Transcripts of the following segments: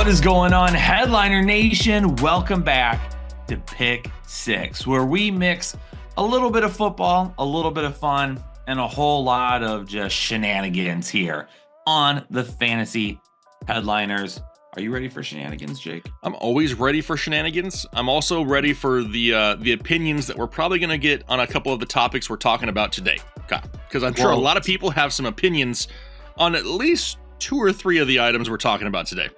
What is going on, Headliner Nation? Welcome back to Pick 6, where we mix a little bit of football, a little bit of fun, and a whole lot of just shenanigans here on the Fantasy Headliners. Are you ready for shenanigans, Jake? I'm always ready for shenanigans. I'm also ready for the opinions that we're probably going to get on a couple of the topics we're talking about today, because I'm sure a lot of people have some opinions on at least 2 or 3 of the items we're talking about today.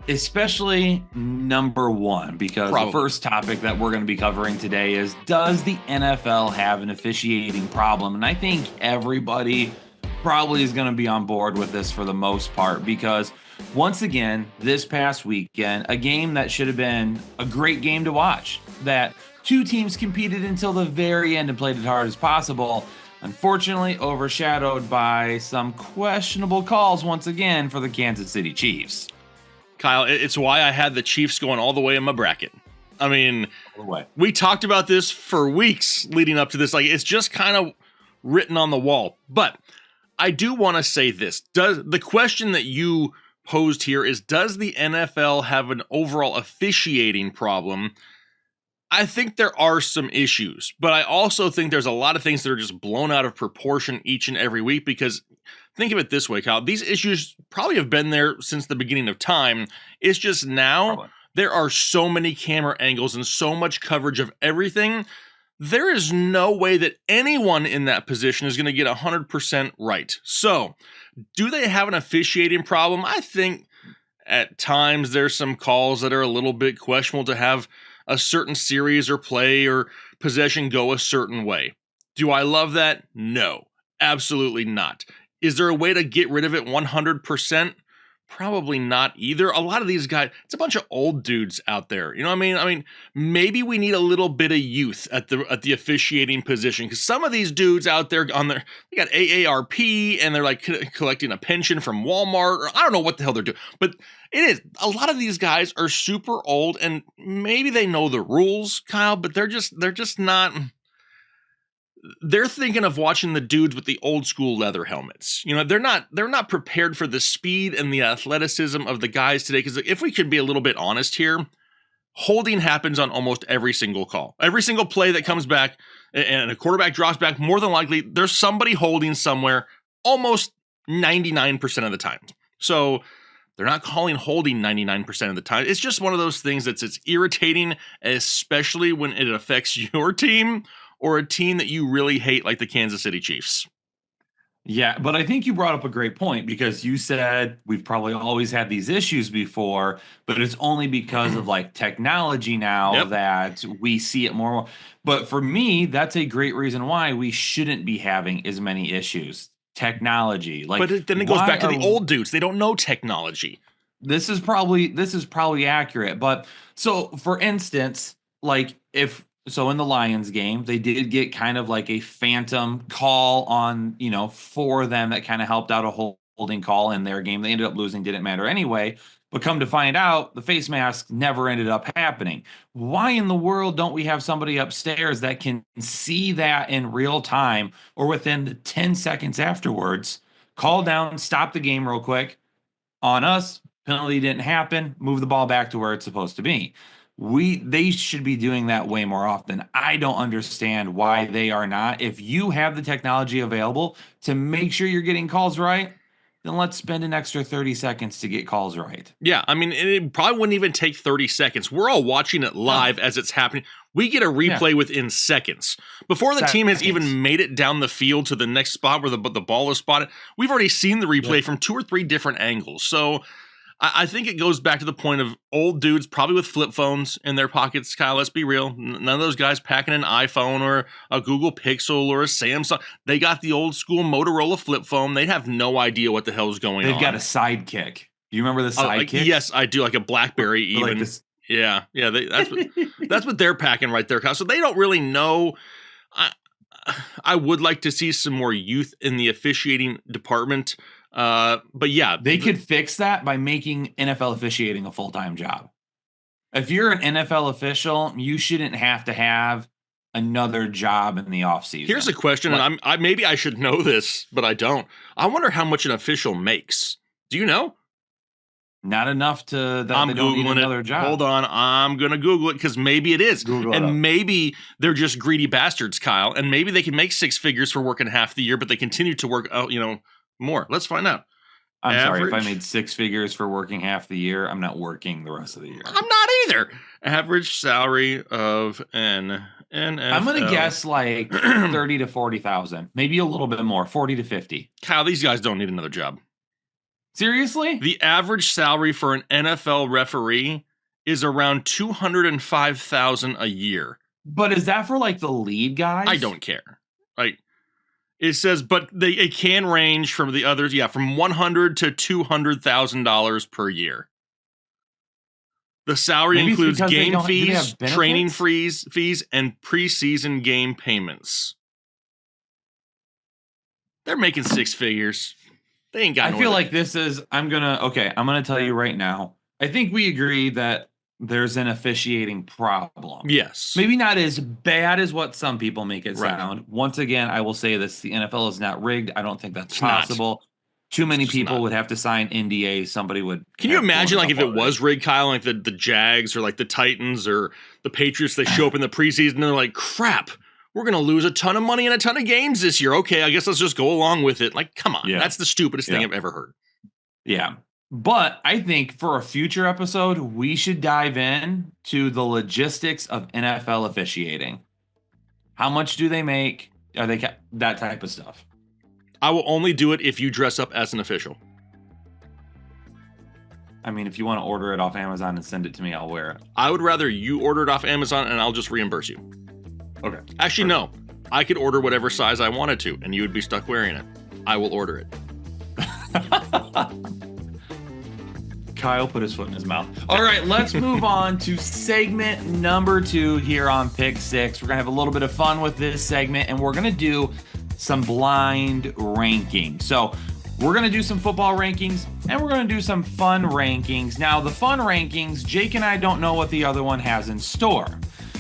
Especially number 1, because the first topic that we're going to be covering today is, does the NFL have an officiating problem? And I think everybody probably is going to be on board with this for the most part, because once again, this past weekend, a game that should have been a great game to watch, that 2 teams competed until the very end and played as hard as possible, unfortunately overshadowed by some questionable calls once again for the Kansas City Chiefs. Kyle, it's why I had the Chiefs going all the way in my bracket. I mean, we talked about this for weeks leading up to this. Like, it's just kind of written on the wall. But I do want to say this. The question that you posed here is, does the NFL have an overall officiating problem? I think there are some issues, but I also think there's a lot of things that are just blown out of proportion each and every week, because think of it this way, Kyle. These issues probably have been there since the beginning of time. It's just now there are so many camera angles and so much coverage of everything. There is no way that anyone in that position is going to get 100% right. So, do they have an officiating problem? I think at times there's some calls that are a little bit questionable to have a certain series or play or possession go a certain way. Do I love that? No, absolutely not. Is there a way to get rid of it 100%? Probably not either. A lot of these guys, it's a bunch of old dudes out there. You know what I mean? Maybe we need a little bit of youth at the officiating position, because some of these dudes out there they got AARP and they're like collecting a pension from Walmart, or I don't know what the hell they're doing. But it is, a lot of these guys are super old, and maybe they know the rules, Kyle, but they're just not. They're thinking of watching the dudes with the old school leather helmets. You know, they're not prepared for the speed and the athleticism of the guys today. Because if we could be a little bit honest here, holding happens on almost every single call. Every single play that comes back and a quarterback drops back, more than likely, there's somebody holding somewhere almost 99% of the time. So they're not calling holding 99% of the time. It's just one of those things it's irritating, especially when it affects your team or a team that you really hate, like the Kansas City Chiefs. Yeah, but I think you brought up a great point, because you said we've probably always had these issues before, but it's only because of like technology now that we see it more. But for me, that's a great reason why we shouldn't be having as many issues. Technology, but then it goes back to the old dudes. They don't know technology. This is probably accurate. But so, for instance, like So in the Lions game, they did get kind of like a phantom call on, for them that kind of helped out a holding call in their game. They ended up losing, didn't matter anyway. But come to find out, the face mask never ended up happening. Why in the world don't we have somebody upstairs that can see that in real time, or within 10 seconds afterwards, call down, stop the game real quick? On us, penalty didn't happen, move the ball back to where it's supposed to be. They should be doing that way more often. I don't understand why they are not. If you have the technology available to make sure you're getting calls right, then let's spend an extra 30 seconds to get calls right. Yeah, I mean, it probably wouldn't even take 30 seconds. We're all watching it live as it's happening. We get a replay within seconds. Before the team has even made it down the field to the next spot where the ball is spotted, we've already seen the replay from 2 or 3 different angles. So I think it goes back to the point of old dudes probably with flip phones in their pockets. Kyle, let's be real. None of those guys packing an iPhone or a Google Pixel or a Samsung. They got the old school Motorola flip phone. They'd have no idea what the hell is going on. They've got a sidekick. Do you remember the sidekick? Yes, I do. Like a BlackBerry even. Like yeah. That's what they're packing right there, Kyle. So they don't really know. I would like to see some more youth in the officiating department. But yeah, they could fix that by making NFL officiating a full-time job. If you're an NFL official, you shouldn't have to have another job in the offseason. Here's a question, and maybe I should know this, but I don't. I wonder how much an official makes. Do you know? Not enough to that I'm they don't need Googling another it. job. Hold on. I'm going to Google it because maybe it is. And maybe they're just greedy bastards, Kyle. And maybe they can make six figures for working half the year, but they continue to work, more. Let's find out. I'm sorry, if I made six figures for working half the year, I'm not working the rest of the year. I'm not either. Average salary of an NFL. I'm going to guess like 30 to 40,000, maybe a little bit more, 40 to 50. Kyle, these guys don't need another job. Seriously? The average salary for an NFL referee is around $205,000 a year. But is that for like the lead guys? I don't care. Like it says, but it can range from the others, from $100,000 to $200,000 per year. The salary includes game fees, training fees, and preseason game payments. They're making six figures. They ain't got. I feel like this is. I'm gonna tell you right now. I think we agree that there's an officiating problem. Yes, maybe not as bad as what some people make it sound. Right. Once again, I will say this: the NFL is not rigged. I don't think that's possible. Too many people would have to sign NDAs. Somebody would. Can you imagine, like, if it was rigged, Kyle, like the Jags or like the Titans or the Patriots? They show up in the preseason and they're like, "Crap, we're going to lose a ton of money in a ton of games this year. Okay, I guess let's just go along with it." Like, come on. Yeah. That's the stupidest thing I've ever heard. Yeah. But I think for a future episode, we should dive in to the logistics of NFL officiating. How much do they make? Are they that type of stuff? I will only do it if you dress up as an official. I mean, if you want to order it off Amazon and send it to me, I'll wear it. I would rather you order it off Amazon and I'll just reimburse you. Okay. Actually, no. I could order whatever size I wanted to, and you would be stuck wearing it. I will order it. Kyle put his foot in his mouth. All right, let's move on to segment number 2 here on Pick 6. We're going to have a little bit of fun with this segment, and we're going to do some blind rankings. So we're going to do some football rankings, and we're going to do some fun rankings. Now, the fun rankings, Jake and I don't know what the other one has in store.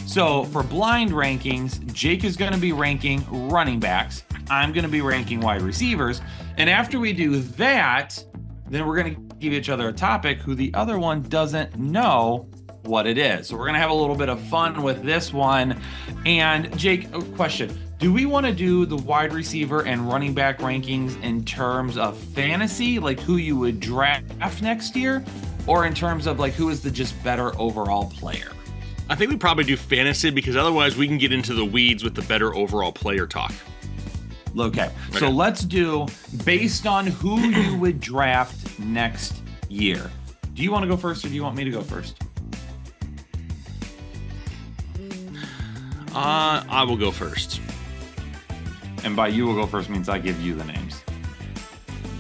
So for blind rankings, Jake is going to be ranking running backs. I'm going to be ranking wide receivers. And after we do that, then we're going to give each other a topic who the other one doesn't know what it is. So we're going to have a little bit of fun with this one. And Jake, a question. Do we want to do the wide receiver and running back rankings in terms of fantasy, like who you would draft next year, or in terms of like who is the just better overall player? I think we probably do fantasy because otherwise we can get into the weeds with the better overall player talk. Okay. So let's do based on who you would draft next year. Do you want to go first or do you want me to go first? I will go first. And by you will go first means I give you the names.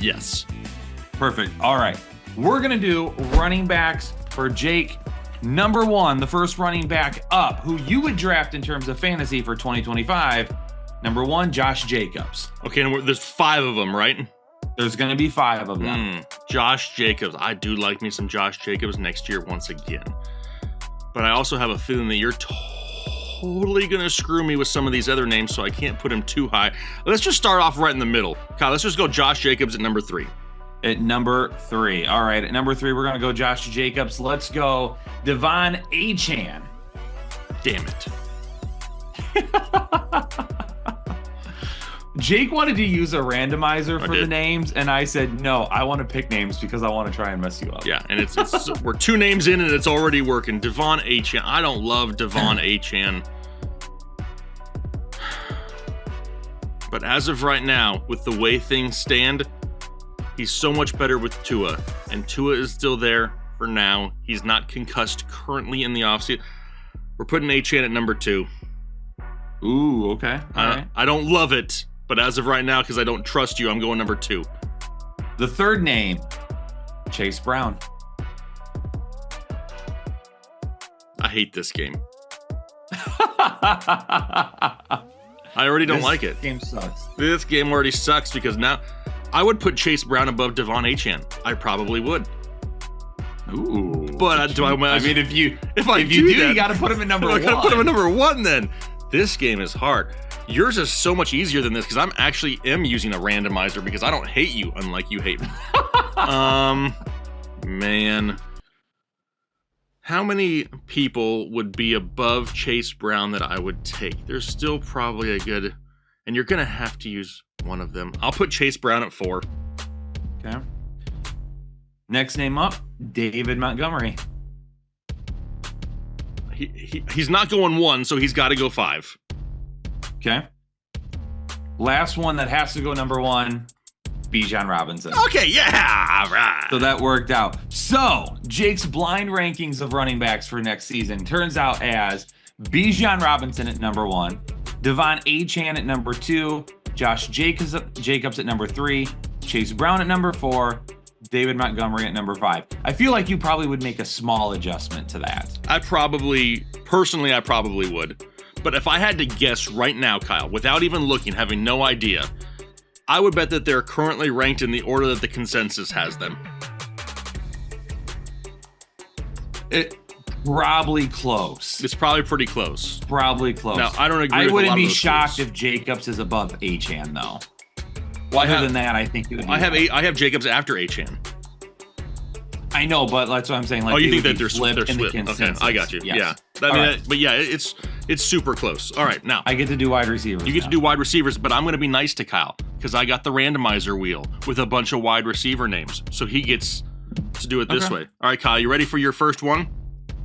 Yes. Perfect. All right. We're going to do running backs for Jake. Number 1, the first running back up, who you would draft in terms of fantasy for 2025. Number 1, Josh Jacobs. Okay, and there's 5 of them, right? There's going to be 5 of them. Josh Jacobs. I do like me some Josh Jacobs next year once again. But I also have a feeling that you're totally going to screw me with some of these other names, so I can't put him too high. Let's just start off right in the middle. Kyle, let's just go Josh Jacobs at number 3. At number 3. All right, at number 3, we're going to go Josh Jacobs. Let's go Devon Achane. Damn it. Jake wanted to use a randomizer for the names, and I said, no, I want to pick names because I want to try and mess you up. Yeah, and it's we're 2 names in, and it's already working. Devon Achane. I don't love Devon Achane. But as of right now, with the way things stand, he's so much better with Tua, and Tua is still there for now. He's not concussed currently in the offseason. We're putting Achane at number 2. Ooh, okay. All right. I don't love it, but as of right now, because I don't trust you, I'm going number 2. The third name, Chase Brown. I hate this game. I already don't like it. This game sucks. This game already sucks because now I would put Chase Brown above Devon Achane. I probably would. Ooh. But do I? I mean, if you do, that, you got to put him in number 1. I got to put him in number 1 then. This game is hard. Yours is so much easier than this because I'm actually using a randomizer because I don't hate you unlike you hate me. Man. How many people would be above Chase Brown that I would take? There's still probably a good... And you're going to have to use one of them. I'll put Chase Brown at 4. Okay. Next name up, David Montgomery. He's not going 1, so he's got to go 5. Okay. Last one that has to go number 1, Bijan Robinson. Okay, yeah, all right. So that worked out. So Jake's blind rankings of running backs for next season turns out as Bijan Robinson at number 1, Devon Achane at number 2, Josh Jacobs at number 3, Chase Brown at number 4, David Montgomery at number 5. I feel like you probably would make a small adjustment to that. I probably would. But if I had to guess right now, Kyle, without even looking, having no idea, I would bet that they're currently ranked in the order that the consensus has them. Probably close. It's probably pretty close. Probably close. Now, I don't agree with a lot wouldn't of be those shocked schools. if Jacobs is above Achane, though. Well, Other than that, I think it would be I have Jacobs after Achane. I know, but that's what I'm saying. Like, Oh, you they think would that be they're flipped in the split? Okay, consensus. I got you. Yes. Yeah, All right. but yeah, it's super close. All right, now I get to do wide receivers. you get to do wide receivers, but I'm going to be nice to Kyle because I got the randomizer wheel with a bunch of wide receiver names, so he gets to do it this way. All right, Kyle, you ready for your first one?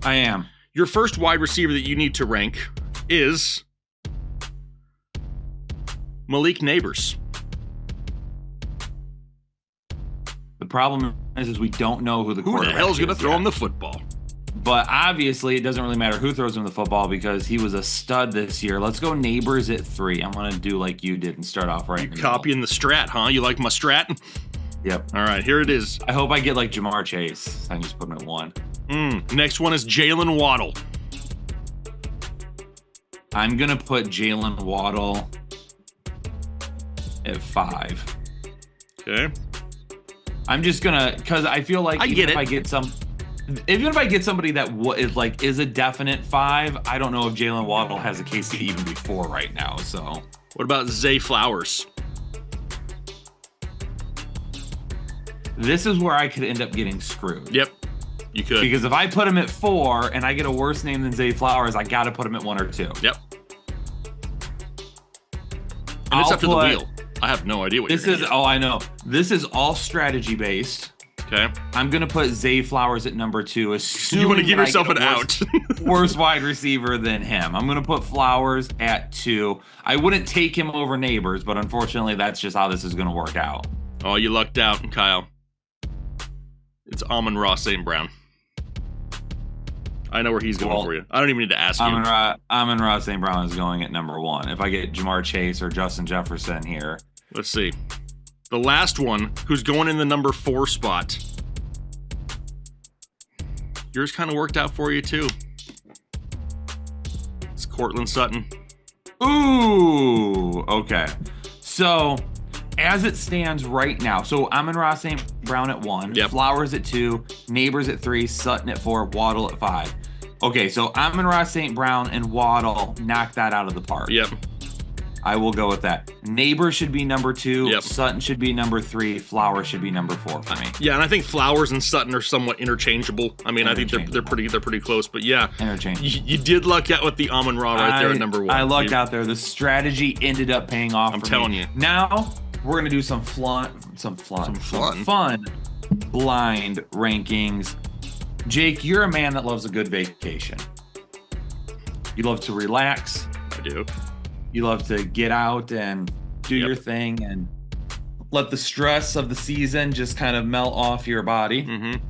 I am. Your first wide receiver that you need to rank is Malik Neighbors. The problem is we don't know who the Who the quarterback hell's going to is throw yet. him the football? But obviously, it doesn't really matter who throws him the football because he was a stud this year. Let's go Neighbors at 3. I'm going to do like you did and start off right in the middle. Copying the strat, huh? You like my strat? Yep. All right, here it is. I hope I get like Jamar Chase. I can just put him at 1. Next one is Jalen Waddle. I'm going to put Jalen Waddle at 5. Okay. I'm just going to, because I feel like even if I get somebody that is a definite 5, I don't know if Jalen Waddle has a case to even be 4 right now. So What about Zay Flowers? this is where I could end up getting screwed. Yep, you could. Because if I put him at 4 and I get a worse name than Zay Flowers, I got to put him at 1 or 2. Yep. And it's up to the wheel. I have no idea what this you're is. gonna Oh, I know. This is all strategy based. Okay. I'm gonna put Zay Flowers at number 2. Assuming You want to give that I yourself get an a out. worse wide receiver than him. I'm gonna put Flowers at 2. I wouldn't take him over Neighbors, but unfortunately, that's just how this is gonna work out. Oh, you lucked out, Kyle. It's Amon-Ra St. Brown. I know where he's going for you. I don't even need to ask you. Amon-Ra St. Brown is going at number 1. If I get Jamar Chase or Justin Jefferson here. Let's see. The last one, who's going in the number 4 spot. Yours kind of worked out for you, too. It's Cortland Sutton. Ooh, okay. So, as it stands right now, so Amon-Ra St. Brown at 1, Yep. Flowers at 2, Neighbors at 3, Sutton at 4, Waddle at 5. Okay, so Amon-Ra St. Brown and Waddle knock that out of the park. Yep. I will go with that. Neighbor should be number 2. Yep. Sutton should be number 3. Flowers should be number 4 for me. Yeah, and I think Flowers and Sutton are somewhat interchangeable. I mean, I think they're pretty close. But yeah, Interchangeable. you did luck out with the Amon-Ra right there at number 1. I lucked out there. The strategy ended up paying off. I'm for telling me. you. Now we're gonna do some fun blind rankings. Jake, you're a man that loves a good vacation. You love to relax. I do. You love to get out and do your thing and let the stress of the season just kind of melt off your body. Mm-hmm.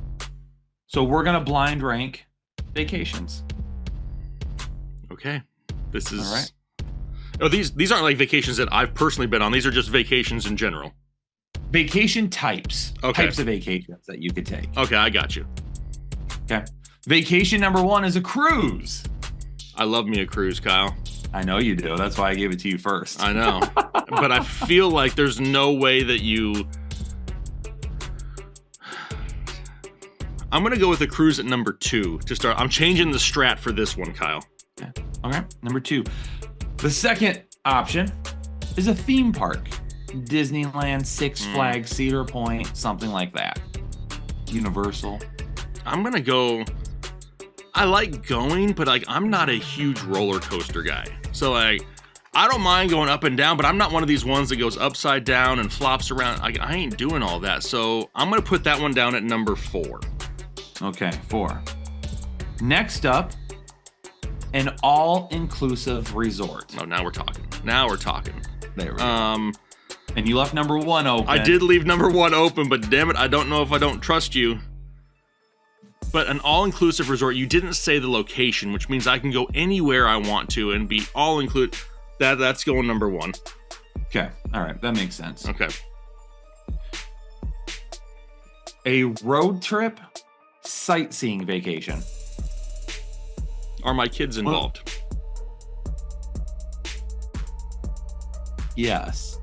So we're going to blind rank vacations. Okay. This is... All right. Oh, these aren't like vacations that I've personally been on. These are just vacations in general. Vacation types. Okay. Types of vacations that you could take. Okay, I got you. Okay. Vacation number 1 is a cruise. I love me a cruise, Kyle. I know you do. That's why I gave it to you first. I know. But I feel like there's no way that you... I'm going to go with a cruise at number 2 to start. I'm changing the strat for this one, Kyle. Okay. Number 2. The second option is a theme park. Disneyland, Six Flags, Cedar Point, something like that. Universal? I'm gonna go. I like going, but like I'm not a huge roller coaster guy. So like I don't mind going up and down, but I'm not one of these ones that goes upside down and flops around. I ain't doing all that. So I'm gonna put that one down at number 4. Okay, 4. Next up, an all-inclusive resort. Oh, now we're talking. Now we're talking. There we go. And you left number 1 open. I did leave number 1 open, but damn it, I don't know if I don't trust you. But an all-inclusive resort, you didn't say the location, which means I can go anywhere I want to and be all-included. That's going number 1. Okay, all right, that makes sense. Okay. A road trip sightseeing vacation. Are my kids involved? Yes.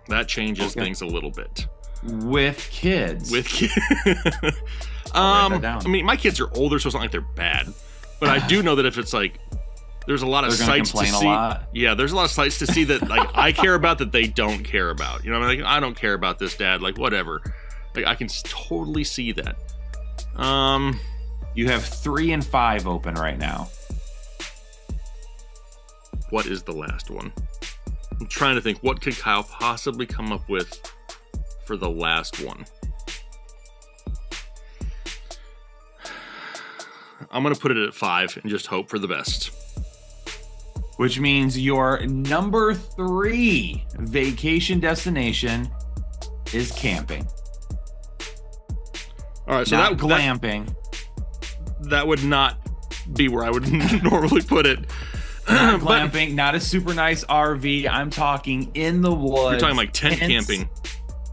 That changes things a little bit. With kids. With kids. I mean, my kids are older, so it's not like they're bad. But I do know that if it's like, there's a lot of sites to see. Yeah, there's a lot of sites to see that like I care about that they don't care about. You know, like I don't care about this, Dad. Like whatever. Like I can totally see that. You have 3 and 5 open right now. What is the last one? I'm trying to think. What could Kyle possibly come up with for the last one? I'm going to put it at 5 and just hope for the best. Which means your number 3 vacation destination is camping. All right, so not glamping. That would not be where I would normally put it. Not glamping, not a super nice RV. I'm talking in the woods. You're talking like tent camping.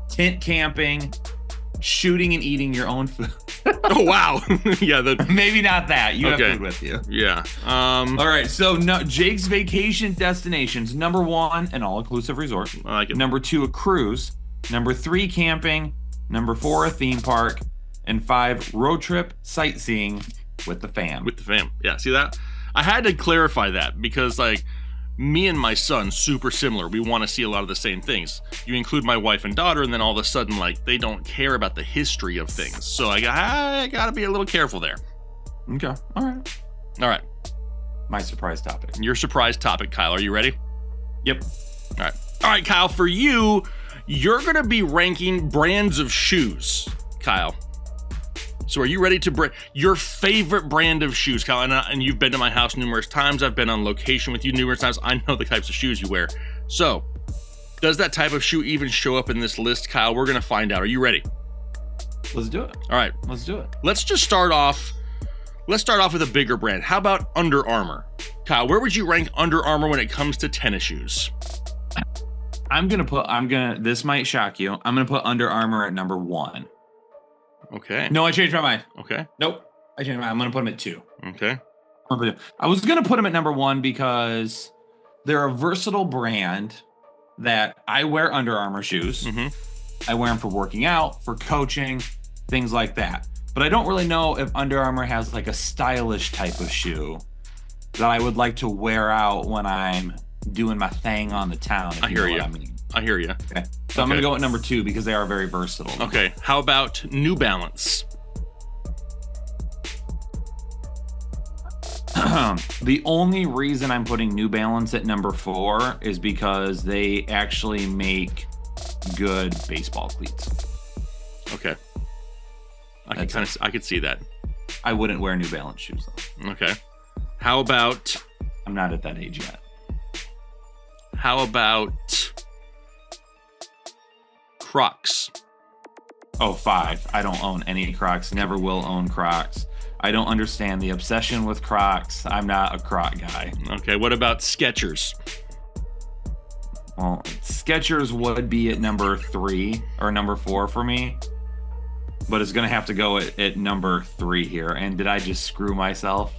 Tent camping, shooting and eating your own food. Oh, wow. Yeah. Maybe not that. You have food with you. Yeah. All right. So Jake's vacation destinations. Number 1, an all-inclusive resort. I like it. Number 2, a cruise. Number 3, camping. Number 4, a theme park. And 5, road trip sightseeing with the fam. With the fam. Yeah. See that? I had to clarify that because like me and my son, super similar. We want to see a lot of the same things. You include my wife and daughter, and then all of a sudden, like, they don't care about the history of things. So I got to be a little careful there. Okay. All right. My surprise topic. Your surprise topic, Kyle. Are you ready? Yep. All right, Kyle. For you, you're going to be ranking brands of shoes, Kyle. So are you ready to your favorite brand of shoes, Kyle? And you've been to my house numerous times. I've been on location with you numerous times. I know the types of shoes you wear. So does that type of shoe even show up in this list, Kyle? We're going to find out. Are you ready? Let's do it. All right. Let's do it. Let's just start off. Let's start off with a bigger brand. How about Under Armour? Kyle, where would you rank Under Armour when it comes to tennis shoes? This might shock you. I'm going to put Under Armour at number 1. Okay. No, I changed my mind. Okay. Nope. I changed my mind. I'm going to put them at 2. Okay. I was going to put them at number 1 because they're a versatile brand that I wear Under Armour shoes. Mm-hmm. I wear them for working out, for coaching, things like that. But I don't really know if Under Armour has like a stylish type of shoe that I would like to wear out when I'm doing my thing on the town. I hear you. I hear you. Okay. So I'm going to go at number 2 because they are very versatile. Okay. How about New Balance? The only reason I'm putting New Balance at number 4 is because they actually make good baseball cleats. Okay. I could see that. I wouldn't wear New Balance shoes though. Okay. How about? I'm not at that age yet. How about Crocs? Oh, 5. I don't own any Crocs. Never will own Crocs. I don't understand the obsession with Crocs. I'm not a Croc guy. Okay. What about Skechers? Well, Skechers would be at number 3 or number 4 for me, but it's going to have to go at number 3 here. And did I just screw myself?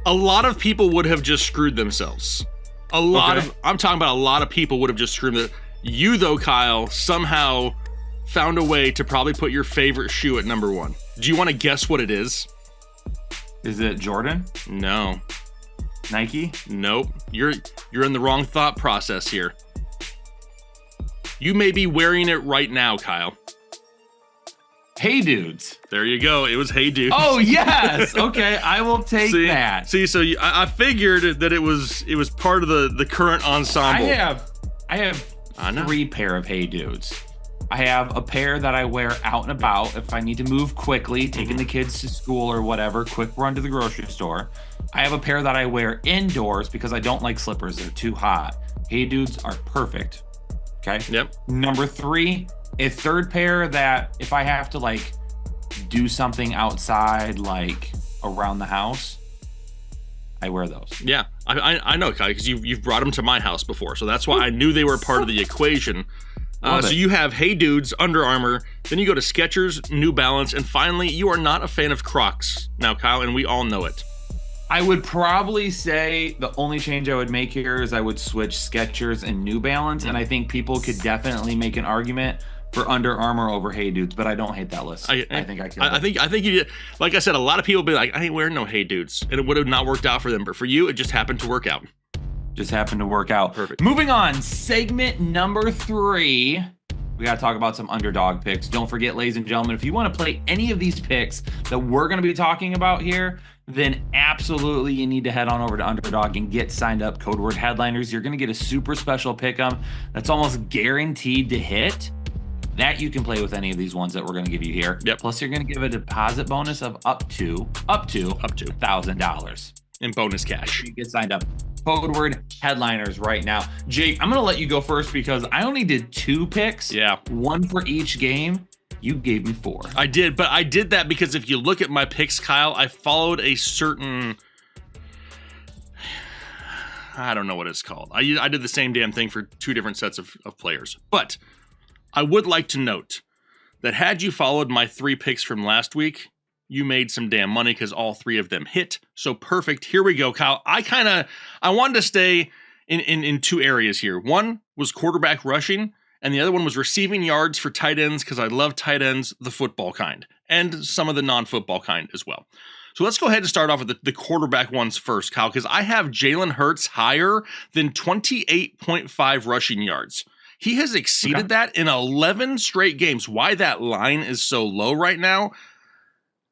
A lot of people would have just screwed themselves. I'm talking about a lot of people would have just screwed them. You, though, Kyle, somehow found a way to probably put your favorite shoe at number 1. Do you want to guess what it is? Is it Jordan? No. Nike? Nope. You're in the wrong thought process here. You may be wearing it right now, Kyle. Hey Dudes. There you go. It was Hey Dudes. Oh yes. Okay, I will take that. See, so I figured that it was part of the current ensemble. I have 3 pair of Hey Dudes. I have a pair that I wear out and about if I need to move quickly, taking the kids to school or whatever, quick run to the grocery store. I have a pair that I wear indoors because I don't like slippers. They're too hot. Hey Dudes are perfect. Okay. Yep. Number 3, a third pair that if I have to like do something outside, like around the house, I wear those. Yeah, I know, Kai, because you've brought them to my house before, so that's why I knew they were part of the equation. So you have Hey Dudes, Under Armour, then you go to Skechers, New Balance, and finally, you are not a fan of Crocs now, Kyle, and we all know it. I would probably say the only change I would make here is I would switch Skechers and New Balance, and I think people could definitely make an argument for Under Armour over Hey Dudes, but I don't hate that list. I think I can. I think you did. Like I said, a lot of people be like, I ain't wearing no Hey Dudes, and it would have not worked out for them. But for you, it just happened to work out. Just happened to work out. Perfect. Moving on, segment number 3. We got to talk about some underdog picks. Don't forget, ladies and gentlemen, if you want to play any of these picks that we're going to be talking about here, then absolutely you need to head on over to Underdog and get signed up. Code word headliners. You're going to get a super special pick'em that's almost guaranteed to hit. That you can play with any of these ones that we're going to give you here. Yep. Plus, you're going to give a deposit bonus of up to $1,000 in bonus cash. You get signed up. Code word headliners right now. Jake, I'm going to let you go first because I only did 2 picks. Yeah. 1 for each game. You gave me 4. I did, but I did that because if you look at my picks, Kyle, I followed a certain, I don't know what it's called. I did the same damn thing for 2 different sets of players. But I would like to note that had you followed my 3 picks from last week, you made some damn money because all 3 of them hit. So perfect. Here we go, Kyle. I wanted to stay in 2 areas here. One was quarterback rushing, and the other one was receiving yards for tight ends because I love tight ends, the football kind, and some of the non-football kind as well. So let's go ahead and start off with the quarterback ones first, Kyle, because I have Jalen Hurts higher than 28.5 rushing yards. He has exceeded that in 11 straight games. Why that line is so low right now,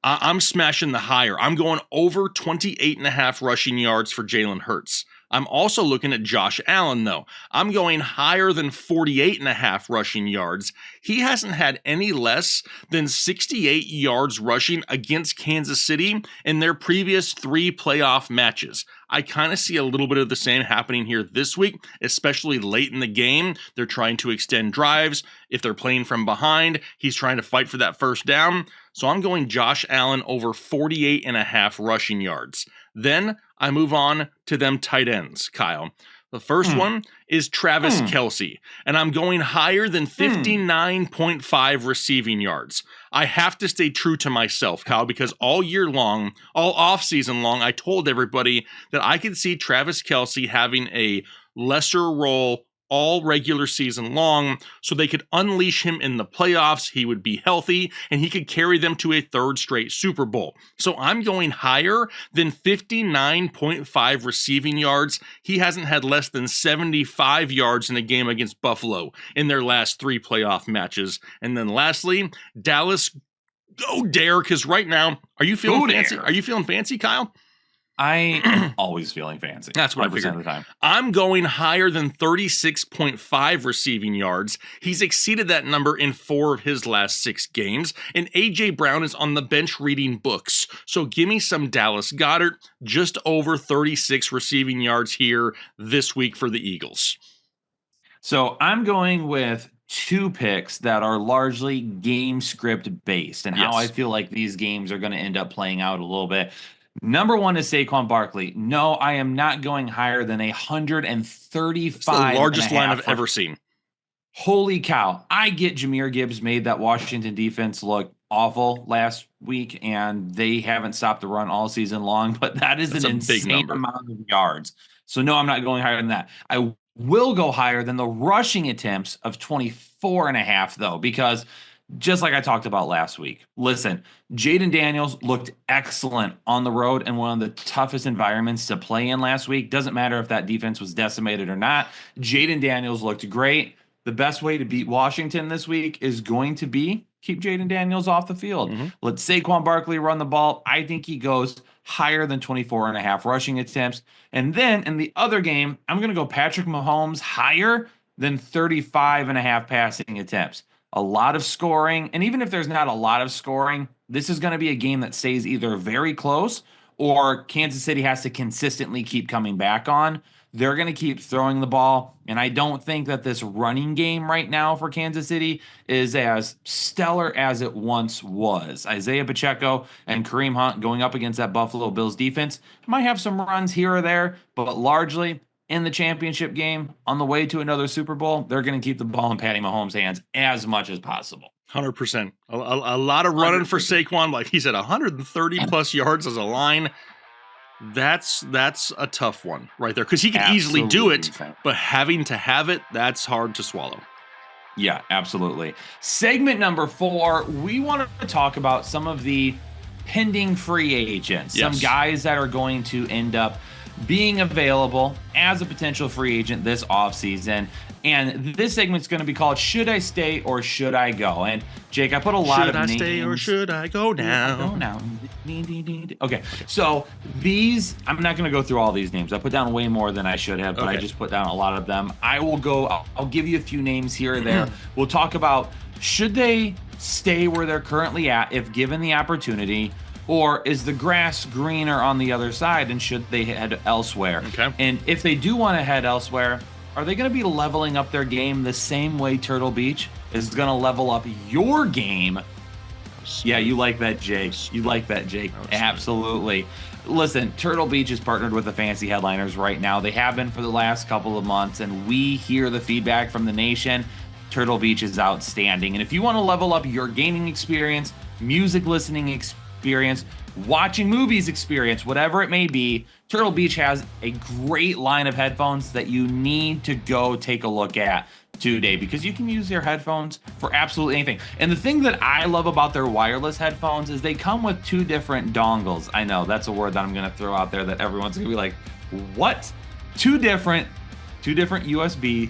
I'm smashing the higher. I'm going over 28.5 rushing yards for Jalen Hurts. I'm also looking at Josh Allen, though. I'm going higher than 48.5 rushing yards. He hasn't had any less than 68 yards rushing against Kansas City in their previous 3 playoff matches. I kind of see a little bit of the same happening here this week, especially late in the game. They're trying to extend drives. If they're playing from behind, he's trying to fight for that first down. So I'm going Josh Allen over 48.5 rushing yards. Then I move on to them tight ends, Kyle. The first one is Travis Kelce, and I'm going higher than 59.5 receiving yards. I have to stay true to myself, Kyle, because all year long, all offseason long, I told everybody that I could see Travis Kelce having a lesser role all regular season long, so they could unleash him in the playoffs. He would be healthy, and he could carry them to a 3rd straight Super Bowl. So I'm going higher than 59.5 receiving yards. He hasn't had less than 75 yards in a game against Buffalo in their last 3 playoff matches. And then lastly, Dallas, go dare, because right now, are you feeling fancy? Are you feeling fancy, Kyle? I am always feeling fancy. That's what I figured. Of the time. I'm going higher than 36.5 receiving yards. He's exceeded that number in 4 of his last 6 games. And A.J. Brown is on the bench reading books. So give me some Dallas Goedert, just over 36 receiving yards here this week for the Eagles. So I'm going with 2 picks that are largely game script based and how I feel like these games are going to end up playing out a little bit. Number 1 is Saquon Barkley. No, I am not going higher than 135. It's the largest line I've ever seen. Holy cow. I get Jahmyr Gibbs made that Washington defense look awful last week, and they haven't stopped the run all season long, but that is an insane amount of yards. So no, I'm not going higher than that. I will go higher than the rushing attempts of 24.5, though, because just like I talked about last week. Listen, Jaden Daniels looked excellent on the road in one of the toughest environments to play in last week. Doesn't matter if that defense was decimated or not. Jaden Daniels looked great. The best way to beat Washington this week is going to be keep Jaden Daniels off the field. Let Saquon Barkley run the ball. I think he goes higher than 24 and a half rushing attempts. And then in the other game, I'm going to go Patrick Mahomes higher than 35 and a half passing attempts. A lot of scoring. And even if there's not a lot of scoring, this is going to be a game that stays either very close or Kansas City has to consistently keep coming back on. They're going to keep throwing the ball. And I don't think that this running game right now for Kansas City is as stellar as it once was. Isaiah Pacheco and Kareem Hunt going up against that Buffalo Bills defense might have some runs here or there, but largely in the championship game on the way to another Super Bowl, they're going to keep the ball in Patty Mahomes' hands as much as possible. 100%. A lot of running for Saquon. Like he said, 130 plus yards as a line. That's a tough one right there because he can easily do it, but having to have it, that's hard to swallow. Yeah, absolutely. Segment number 4, we want to talk about some of the pending free agents, some guys that are going to end up being available as a potential free agent this offseason. And this segment's going to be called Should I Stay or Should I Go? And Jake, I put a lot of names. Should I stay or should I go now? Okay, so these, I'm not going to go through all these names. I put down way more than I should have, but I just put down a lot of them. I'll give you a few names here or there. We'll talk about should they stay where they're currently at if given the opportunity, or is the grass greener on the other side and should they head elsewhere? Okay. And if they do want to head elsewhere, are they going to be leveling up their game the same way Turtle Beach is going to level up your game? Yeah, you like that, Jake. You like that, Jake. Absolutely. Listen, Turtle Beach is partnered with the Fantasy Headliners right now. They have been for the last couple of months, and we hear the feedback from the nation. Turtle Beach is outstanding. And if you want to level up your gaming experience, music listening experience, watching movies experience, whatever it may be, Turtle Beach has a great line of headphones that you need to go take a look at today because you can use your headphones for absolutely anything. And the thing that I love about their wireless headphones is they come with 2 different dongles. I know that's a word that I'm going to throw out there that everyone's going to be like, what? 2 different USB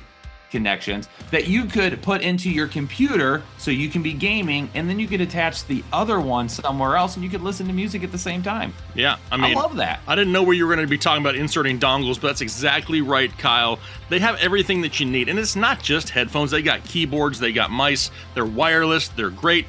connections that you could put into your computer so you can be gaming, and then you could attach the other one somewhere else and you could listen to music at the same time. Yeah, I mean, I love that. I didn't know where you were going to be talking about inserting dongles, but that's exactly right, Kyle. They have everything that you need, and it's not just headphones. They got keyboards, they got mice, they're wireless, they're great.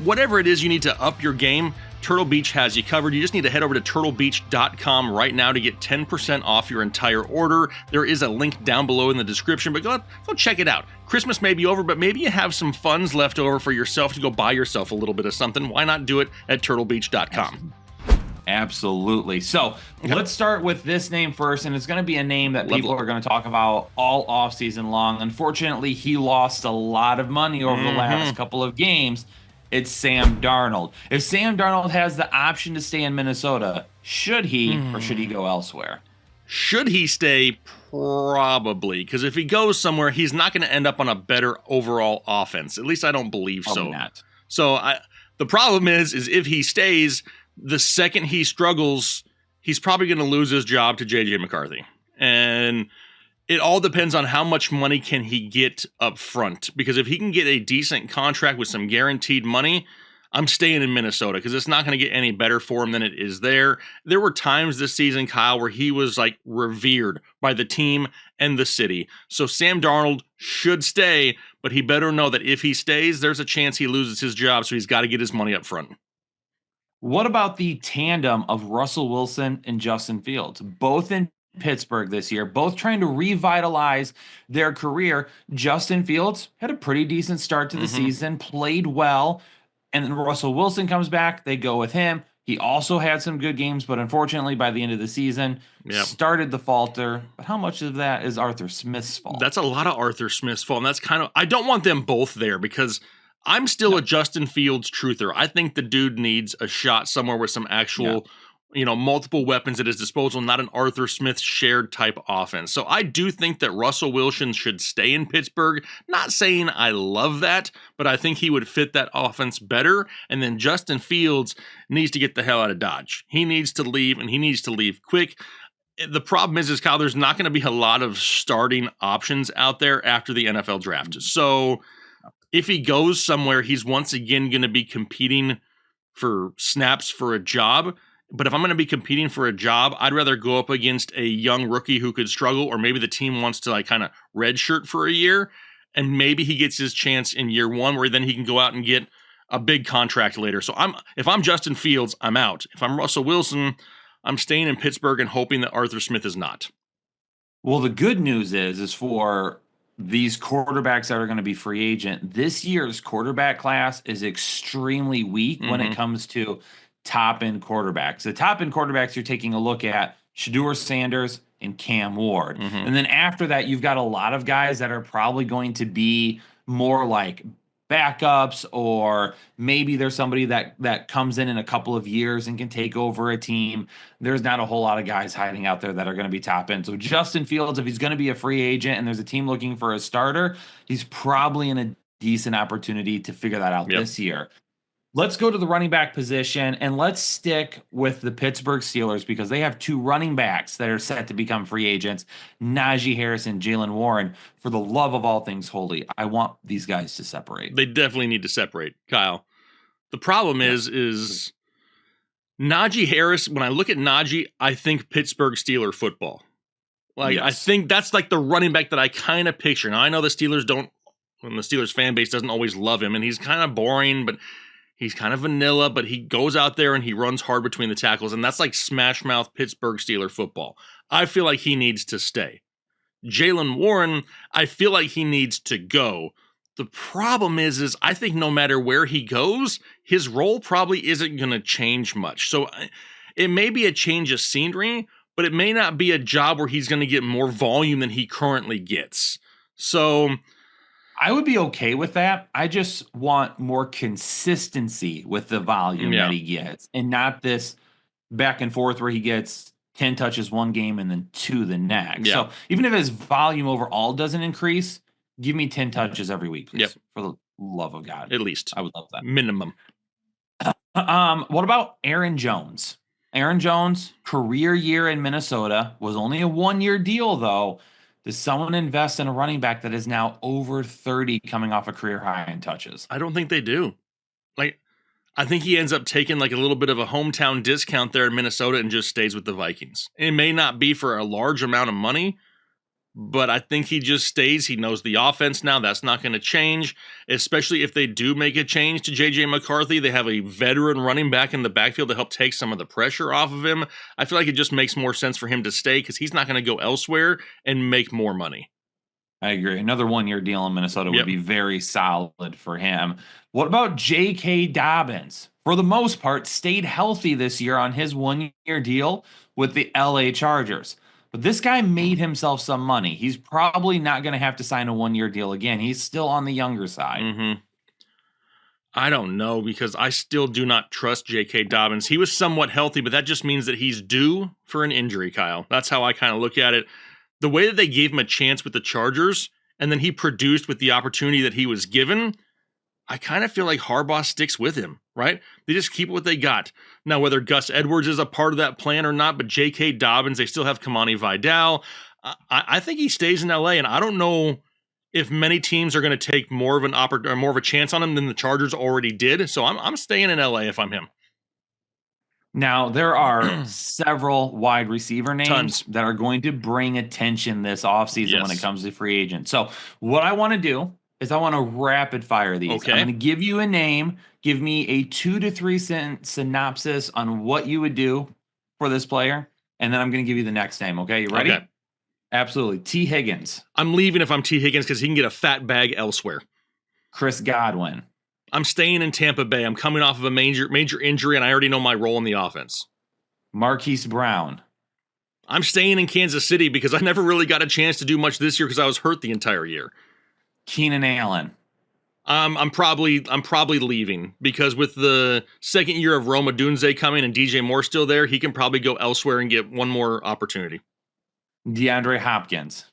Whatever it is you need to up your game, Turtle Beach has you covered. You just need to head over to turtlebeach.com right now to get 10% off your entire order. There is a link down below in the description, but go check it out. Christmas may be over, but maybe you have some funds left over for yourself to go buy yourself a little bit of something. Why not do it at turtlebeach.com? Absolutely. So let's start with this name first, and it's going to be a name that people are going to talk about all offseason long. Unfortunately, he lost a lot of money over the last couple of games. It's Sam Darnold. If Sam Darnold has the option to stay in Minnesota, should he or should he go elsewhere? Should he stay? Probably, because if he goes somewhere, he's not going to end up on a better overall offense. At least I don't believe so. Not. So the problem is if he stays, the second he struggles, he's probably going to lose his job to J.J. McCarthy. And it all depends on how much money can he get up front. Because if he can get a decent contract with some guaranteed money, I'm staying in Minnesota because it's not going to get any better for him than it is there. There were times this season, Kyle, where he was like revered by the team and the city. So Sam Darnold should stay, but he better know that if he stays, there's a chance he loses his job. So he's got to get his money up front. What about the tandem of Russell Wilson and Justin Fields? Both in Pittsburgh this year, both trying to revitalize their career. Justin Fields had a pretty decent start to the season, played well, and then Russell Wilson comes back. They go with him. He also had some good games, but unfortunately, by the end of the season, started to falter. But how much of that is Arthur Smith's fault? That's a lot of Arthur Smith's fault, and that's kind of, I don't want them both there because I'm still a Justin Fields truther. I think the dude needs a shot somewhere with some actual multiple weapons at his disposal, not an Arthur Smith shared type offense. So I do think that Russell Wilson should stay in Pittsburgh. Not saying I love that, but I think he would fit that offense better. And then Justin Fields needs to get the hell out of Dodge. He needs to leave, and he needs to leave quick. The problem is, Kyle, there's not going to be a lot of starting options out there after the NFL draft. So if he goes somewhere, he's once again going to be competing for snaps for a job. But if I'm going to be competing for a job, I'd rather go up against a young rookie who could struggle, or maybe the team wants to like kind of redshirt for a year, and maybe he gets his chance in year one, where then he can go out and get a big contract later. So if I'm Justin Fields, I'm out. If I'm Russell Wilson, I'm staying in Pittsburgh and hoping that Arthur Smith is not. Well, the good news is for these quarterbacks that are going to be free agent, this year's quarterback class is extremely weak when it comes to top end quarterbacks. The top end quarterbacks you're taking a look at, Shedeur Sanders and Cam Ward. And then after that, you've got a lot of guys that are probably going to be more like backups, or maybe there's somebody that comes in a couple of years and can take over a team. There's not a whole lot of guys hiding out there that are going to be top end. So Justin Fields, if he's going to be a free agent and there's a team looking for a starter, he's probably in a decent opportunity to figure that out this year. Let's go to the running back position, and let's stick with the Pittsburgh Steelers because they have two running backs that are set to become free agents, Najee Harris and Jaylen Warren. For the love of all things holy, I want these guys to separate. They definitely need to separate, Kyle. The problem is Najee Harris, when I look at Najee, I think Pittsburgh Steeler football. Like, I think that's like the running back that I kind of picture. Now, I know the Steelers the Steelers fan base doesn't always love him, and he's kind of boring, but he's kind of vanilla, but he goes out there and he runs hard between the tackles, and that's like smash mouth Pittsburgh Steeler football. I feel like he needs to stay. Jaylen Warren, I feel like he needs to go. The problem is I think no matter where he goes, his role probably isn't going to change much. So it may be a change of scenery, but it may not be a job where he's going to get more volume than he currently gets. So I would be okay with that. I just want more consistency with the volume that he gets, and not this back and forth where he gets 10 touches one game and then 2 the next. So even if his volume overall doesn't increase, give me 10 touches every week, please. For the love of God. At least. I would love that. Minimum. What about Aaron Jones? Aaron Jones, career year in Minnesota, was only a 1-year deal, though. Does someone invest in a running back that is now over 30 coming off a career high in touches? I don't think they do. Like, I think he ends up taking like a little bit of a hometown discount there in Minnesota and just stays with the Vikings. It may not be for a large amount of money, but I think he just stays. He knows the offense now. That's not going to change, especially if they do make a change to J.J. McCarthy. They have a veteran running back in the backfield to help take some of the pressure off of him. I feel like it just makes more sense for him to stay because he's not going to go elsewhere and make more money. I agree. Another 1-year deal in Minnesota would be very solid for him. What about J.K. Dobbins? For the most part, stayed healthy this year on his 1-year deal with the L.A. Chargers. But this guy made himself some money. He's probably not going to have to sign a 1-year deal again. He's still on the younger side. I don't know, because I still do not trust J.K. Dobbins. He was somewhat healthy, but that just means that he's due for an injury, Kyle. That's how I kind of look at it. The way that they gave him a chance with the Chargers, and then he produced with the opportunity that he was given, I kind of feel like Harbaugh sticks with him, right? They just keep what they got. Now, whether Gus Edwards is a part of that plan or not, but J.K. Dobbins, they still have Kamani Vidal. I think he stays in L.A., and I don't know if many teams are going to take more of a chance on him than the Chargers already did. So I'm staying in L.A. if I'm him. Now, there are several wide receiver names that are going to bring attention this offseason when it comes to free agents. So what I want to do is I want to rapid fire these. I'm going to give you a name. Give me a 2 to 3 sentence synopsis on what you would do for this player. And then I'm going to give you the next name. Okay, you ready? Okay. Absolutely. T. Higgins. I'm leaving if I'm T. Higgins because he can get a fat bag elsewhere. Chris Godwin. I'm staying in Tampa Bay. I'm coming off of a major injury, and I already know my role in the offense. Marquise Brown. I'm staying in Kansas City because I never really got a chance to do much this year because I was hurt the entire year. Keenan Allen. I'm probably leaving because with the second year of Rome Odunze coming and DJ Moore still there, he can probably go elsewhere and get one more opportunity. DeAndre Hopkins.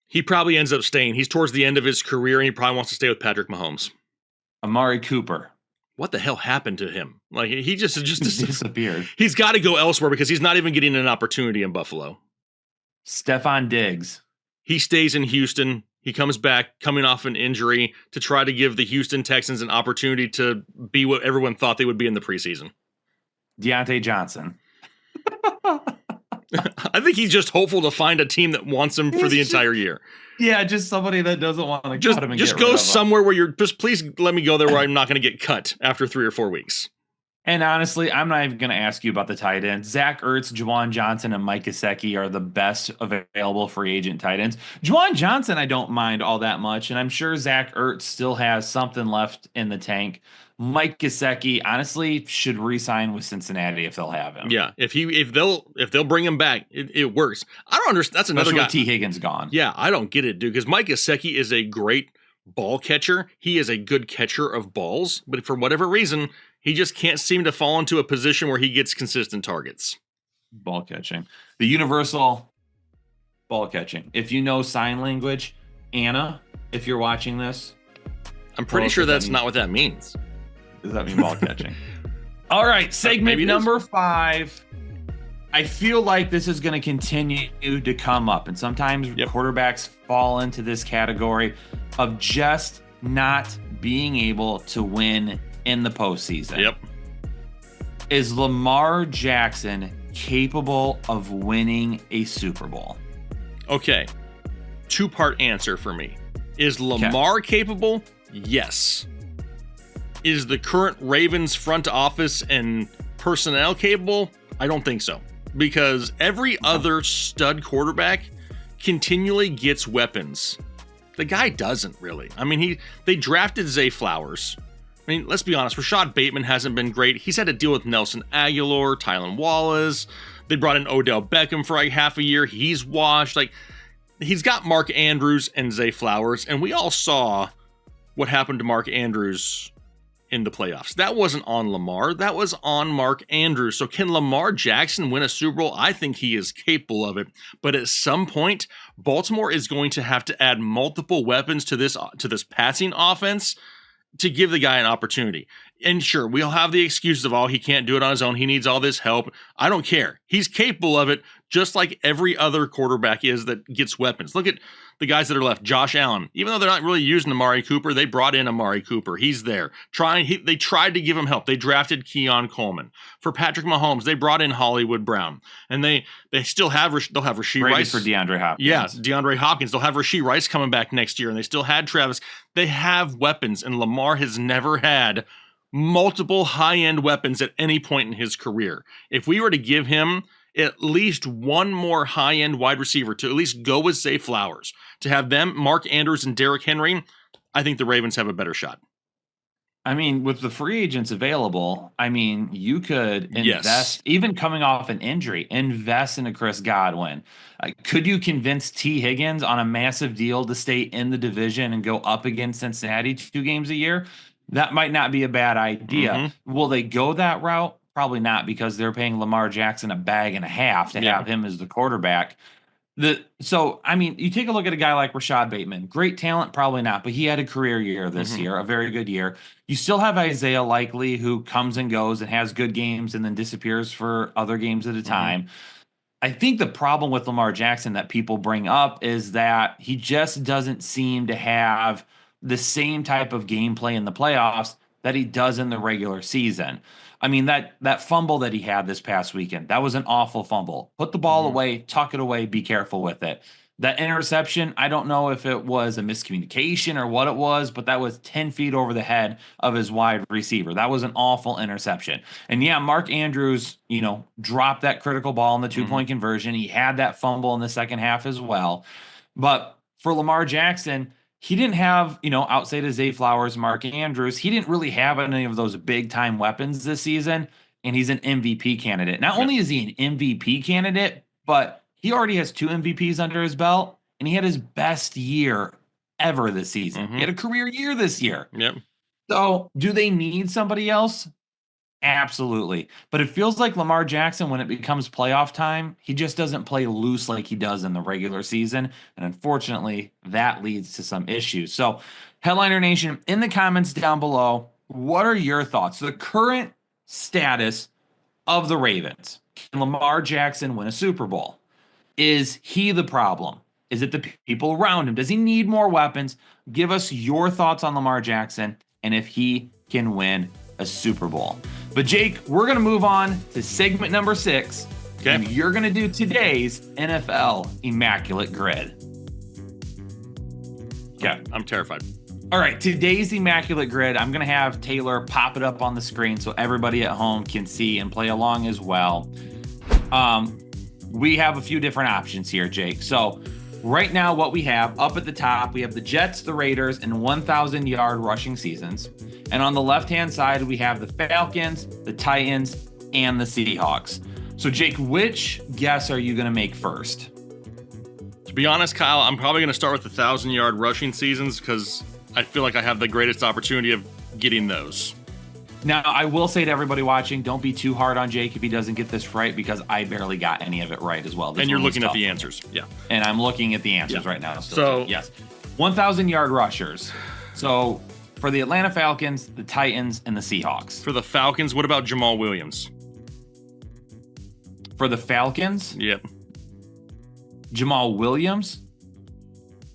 He probably ends up staying. He's towards the end of his career, and he probably wants to stay with Patrick Mahomes. Amari Cooper. What the hell happened to him? Like, he just disappeared. He's got to go elsewhere because he's not even getting an opportunity in Buffalo. Stephon Diggs. He stays in Houston. He comes back coming off an injury to try to give the Houston Texans an opportunity to be what everyone thought they would be in the preseason. Deontay Johnson. I think he's just hopeful to find a team that wants him for the entire year. Yeah, just somebody that doesn't want to cut him and just go somewhere where you're just please let me go there where I'm not going to get cut after 3 or 4 weeks. And honestly, I'm not even going to ask you about the tight ends. Zach Ertz, Juwan Johnson, and Mike Gesicki are the best available free agent tight ends. Juwan Johnson, I don't mind all that much, and I'm sure Zach Ertz still has something left in the tank. Mike Gesicki, honestly, should re-sign with Cincinnati if they'll have him. Yeah, if they'll bring him back, it works. I don't understand. That's another Especially guy. with T. Higgins gone. Yeah, I don't get it, dude. Because Mike Gesicki is a great ball catcher. He is a good catcher of balls, but for whatever reason, he just can't seem to fall into a position where he gets consistent targets. Ball catching, the universal ball catching. If you know sign language, Anna, if you're watching this, I'm pretty sure that's not what that means. Does that mean ball catching? All right, segment number 5. I feel like this is going to continue to come up, and sometimes quarterbacks fall into this category of just not being able to win in the postseason. Yep. Is Lamar Jackson capable of winning a Super Bowl? Okay. 2-part answer for me. Is Lamar capable? Yes. Is the current Ravens front office and personnel capable? I don't think so. Because every other stud quarterback continually gets weapons. The guy doesn't really. I mean, they drafted Zay Flowers. I mean, let's be honest, Rashad Bateman hasn't been great. He's had to deal with Nelson Aguilar, Tylan Wallace. They brought in Odell Beckham for like half a year. He's washed. Like, he's got Mark Andrews and Zay Flowers, and we all saw what happened to Mark Andrews in the playoffs. That wasn't on Lamar. That was on Mark Andrews. So can Lamar Jackson win a Super Bowl? I think he is capable of it. But at some point, Baltimore is going to have to add multiple weapons to this passing offense to give the guy an opportunity. And sure, we'll have the excuses of, he can't do it on his own. He needs all this help. I don't care. He's capable of it, just like every other quarterback is that gets weapons. Look at the guys that are left. Josh Allen, even though they're not really using Amari Cooper, they brought in Amari Cooper. He's there. They tried to give him help. They drafted Keon Coleman. For Patrick Mahomes, they brought in Hollywood Brown. And they still have they'll have Rashee Rice for DeAndre Hopkins. Yeah, DeAndre Hopkins. They'll have Rashee Rice coming back next year, and they still had Travis. They have weapons, and Lamar has never had multiple high-end weapons at any point in his career. If we were to give him at least one more high-end wide receiver to at least go with Zay Flowers, to have them, Mark Andrews and Derrick Henry, I think the Ravens have a better shot. I mean, with the free agents available, I mean, you could invest, even coming off an injury, invest in a Chris Godwin. Could you convince T. Higgins on a massive deal to stay in the division and go up against Cincinnati 2 games a year? That might not be a bad idea. Mm-hmm. Will they go that route? Probably not, because they're paying Lamar Jackson $1.5 bags to have him as the quarterback. So, I mean, you take a look at a guy like Rashad Bateman. Great talent, probably not, but he had a career year this year, a very good year. You still have Isaiah Likely, who comes and goes and has good games and then disappears for other games at a time. I think the problem with Lamar Jackson that people bring up is that he just doesn't seem to have the same type of gameplay in the playoffs that he does in the regular season. I mean, that fumble that he had this past weekend, that was an awful fumble. Put the ball away, tuck it away, be careful with it. That interception, I don't know if it was a miscommunication or what it was, but that was 10 feet over the head of his wide receiver. That was an awful interception. And yeah, Mark Andrews, dropped that critical ball in the 2-point conversion. He had that fumble in the second half as well. But for Lamar Jackson, he didn't have, outside of Zay Flowers, Mark Andrews, he didn't really have any of those big-time weapons this season, and he's an MVP candidate. Not only is he an MVP candidate, but he already has 2 MVPs under his belt, and he had his best year ever this season. He had a career year this year. Yep. So do they need somebody else? Absolutely. But it feels like Lamar Jackson, when it becomes playoff time, he just doesn't play loose like he does in the regular season. And unfortunately, that leads to some issues. So, Headliner Nation, in the comments down below, what are your thoughts? The current status of the Ravens. Can Lamar Jackson win a Super Bowl? Is he the problem? Is it the people around him? Does he need more weapons? Give us your thoughts on Lamar Jackson and if he can win a Super Bowl. But Jake, we're going to move on to segment number 6. Okay. And you're going to do today's NFL Immaculate Grid. Okay. I'm terrified. All right, today's Immaculate Grid, I'm going to have Taylor pop it up on the screen so everybody at home can see and play along as well. We have a few different options here, Jake. So right now what we have up at the top, we have the Jets, the Raiders, and 1,000-yard rushing seasons. And on the left-hand side, we have the Falcons, the Titans, and the Seahawks. So Jake, which guess are you going to make first? To be honest, Kyle, I'm probably going to start with the 1,000-yard rushing seasons because I feel like I have the greatest opportunity of getting those. Now, I will say to everybody watching, don't be too hard on Jake if he doesn't get this right, because I barely got any of it right as well. And you're looking at the answers. Yeah. And I'm looking at the answers right now. So, yes. 1,000-yard rushers. So for the Atlanta Falcons, the Titans, and the Seahawks. For the Falcons, what about Jamal Williams? For the Falcons? Yep. Jamal Williams?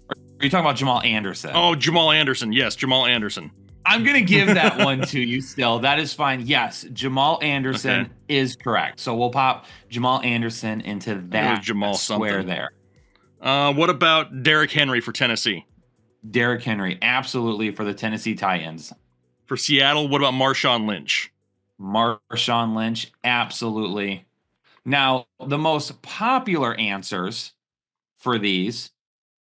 Or are you talking about Jamal Anderson? Oh, Jamal Anderson. Yes, Jamal Anderson. I'm going to give that one to you still. That is fine. Yes, Jamal Anderson is correct. So we'll pop Jamal Anderson into that Jamal square something. there. What about Derrick Henry for Tennessee? Derrick Henry, absolutely, for the Tennessee Titans. For Seattle, what about Marshawn Lynch? Marshawn Lynch, absolutely. Now, the most popular answers for these,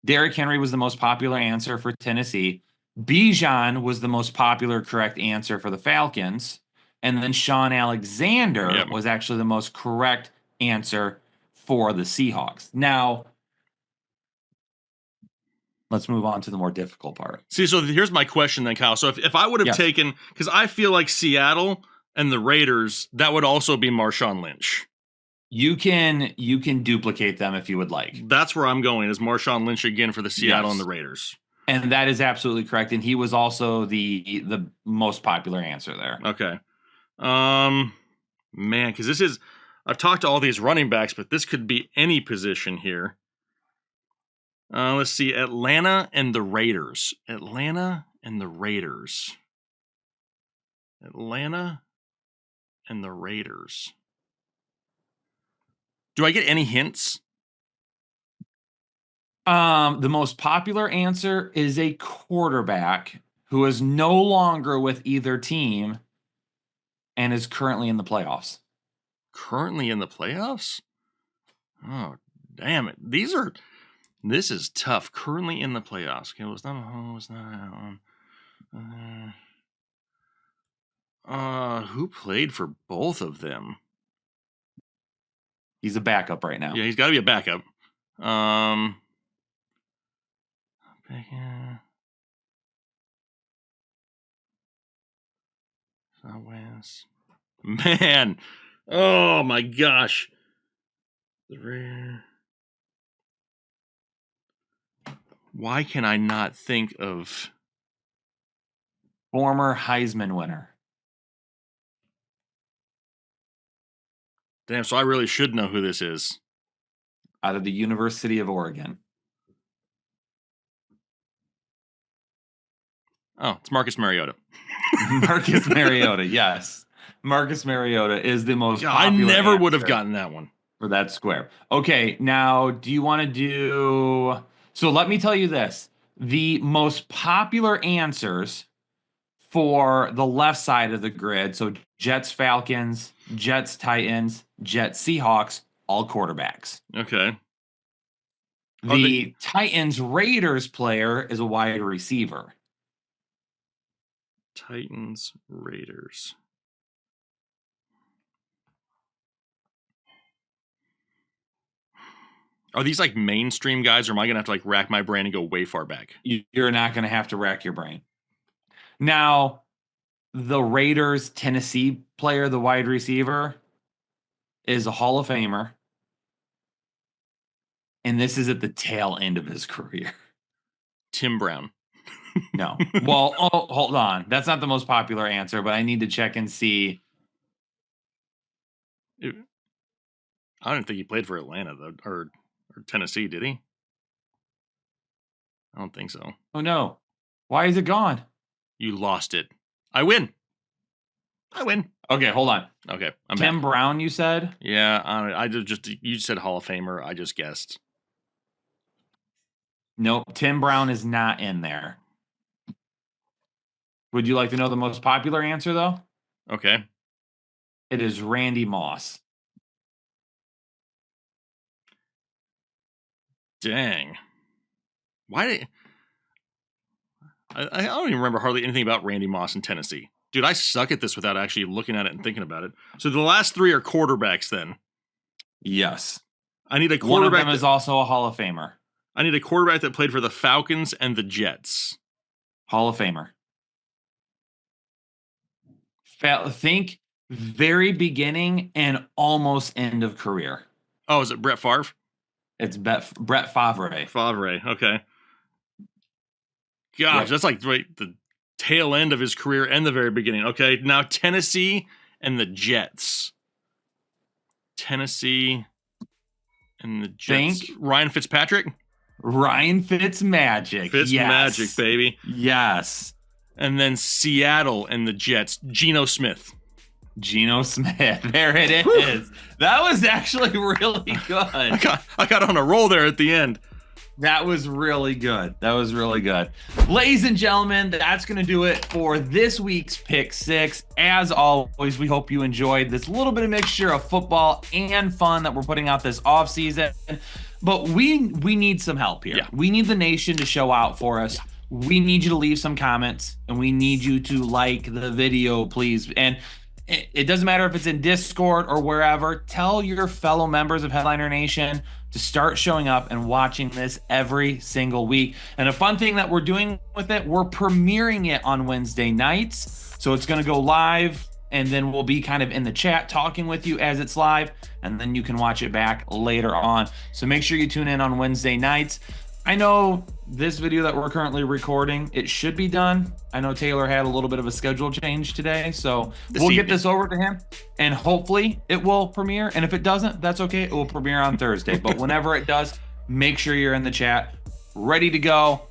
Derrick Henry was the most popular answer for Tennessee. Bijan was the most popular correct answer for the Falcons. And then Sean Alexander was actually the most correct answer for the Seahawks. Now, let's move on to the more difficult part. See, so here's my question then, Kyle. So if I would have taken, because I feel like Seattle and the Raiders, that would also be Marshawn Lynch. You can duplicate them if you would like. That's where I'm going, is Marshawn Lynch again for the Seattle and the Raiders. And that is absolutely correct. And he was also the most popular answer there. Okay. Man, because this is, I've talked to all these running backs, but this could be any position here. Let's see, Atlanta and the Raiders. Atlanta and the Raiders. Atlanta and the Raiders. Do I get any hints? The most popular answer is a quarterback who is no longer with either team and is currently in the playoffs. Currently in the playoffs? Oh, damn it. This is tough. Currently in the playoffs. Okay, it's not that one. Who played for both of them? He's a backup right now. Yeah, he's got to be a backup. Man, oh my gosh. Why can I not think of former Heisman winner? Damn, so I really should know who this is. Out of the University of Oregon. Oh, it's Marcus Mariota. Marcus Mariota, yes. Marcus Mariota is the most popular. I never would have gotten that one. For that square. Okay, now do you want to do... So let me tell you this. The most popular answers for the left side of the grid, so Jets, Falcons, Jets, Titans, Jets, Seahawks, all quarterbacks. Okay. The Titans, Raiders player is a wide receiver. Titans, Raiders. Are these like mainstream guys, or am I going to have to like rack my brain and go way far back? You're not going to have to rack your brain. Now, the Raiders, Tennessee player, the wide receiver, is a Hall of Famer. And this is at the tail end of his career. Tim Brown. No. Well, hold on. That's not the most popular answer, but I need to check and see. I don't think he played for Atlanta, though, or Tennessee, did he? I don't think so. Oh no. Why is it gone? You lost it. I win. Okay, hold on. Okay, I'm Tim back. Brown, you said? Yeah, I just you said Hall of Famer. I just guessed. Nope, Tim Brown is not in there. Would you like to know the most popular answer, though? Okay. It is Randy Moss. Dang. Why did I don't even remember hardly anything about Randy Moss in Tennessee. Dude, I suck at this without actually looking at it and thinking about it. So the last three are quarterbacks then. Yes. I need a quarterback. One of them is also a Hall of Famer. I need a quarterback that played for the Falcons and the Jets. Hall of Famer. Think very beginning and almost end of career. Oh, is it Brett Favre? It's Brett Favre. Favre, okay. Gosh, that's like right the tail end of his career and the very beginning. Okay, now Tennessee and the Jets. Tennessee and the Jets. Think Ryan Fitzpatrick? Ryan Fitzmagic. Fitzmagic, yes. baby. Yes. And then Seattle and the Jets. Geno Smith. Geno Smith. There it is. Whew. That was actually really good. I got on a roll there at the end. That was really good. Ladies and gentlemen, that's going to do it for this week's Pick 6. As always, we hope you enjoyed this little bit of mixture of football and fun that we're putting out this offseason. But we need some help here. Yeah. We need the nation to show out for us. Yeah. We need you to leave some comments, and we need you to like the video, please. And it doesn't matter if it's in Discord or wherever. Tell your fellow members of Headliner Nation to start showing up and watching this every single week. And a fun thing that we're doing with it, we're premiering it on Wednesday nights. So it's going to go live, and then we'll be kind of in the chat talking with you as it's live, and then you can watch it back later on. So make sure you tune in on Wednesday nights. I know this video that we're currently recording, it should be done. I know Taylor had a little bit of a schedule change today, so we'll get this over to him, and hopefully it will premiere. And if it doesn't, that's okay. It will premiere on Thursday. But whenever it does, make sure you're in the chat, ready to go.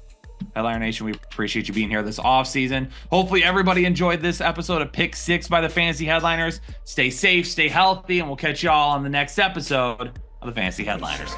Headliner Nation, we appreciate you being here this off season. Hopefully everybody enjoyed this episode of Pick 6 by the Fantasy Headliners. Stay safe, stay healthy, and we'll catch y'all on the next episode of the Fantasy Headliners.